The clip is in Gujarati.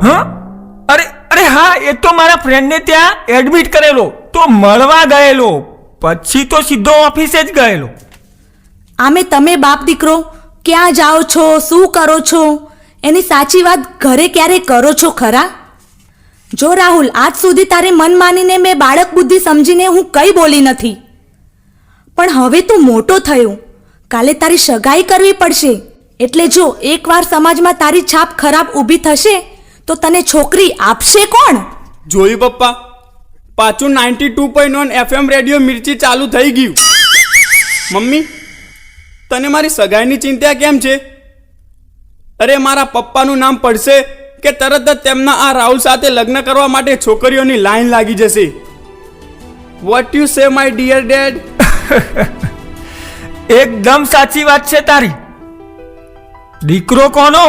હા, અરે અરે હા, એ તો મારા ફ્રેન્ડને ત્યાં એડમિટ કરેલો, તો મળવા ગયેલો, પછી તો સીધો ઓફિસે જ ગયેલો. આમે તમે બાપ દીકરો ક્યાં જાઓ છો, શું કરો છો, એની સાચી વાત ઘરે ક્યારે કરો છો ખરા? જો રાહુલ, આજ સુધી તારે મન માનીને મેં બાળક બુદ્ધિ સમજીને હું કંઈ બોલી નથી, પણ હવે તું મોટો થયો, કાલે તારી સગાઈ કરવી પડશે. એટલે જો એકવાર સમાજમાં તારી છાપ ખરાબ ઊભી થશે તો તને છોકરી આપશે કોણ? જોયું પપ્પા, પાછું 92.1 FM રેડિયો મિર્ચી ચાલુ થઈ ગયું. મમ્મી, તને મારી સગાઈની ચિંતા કેમ છે? અરે મારા પપ્પાનું નામ પડશે કે તરત જ તેમના આ રાહુલ સાથે લગ્ન કરવા માટે છોકરીઓની લાઈન લાગી જશે. What you say my dear dad? એકદમ સાચી વાત છે તારી. દીકરો કોનો?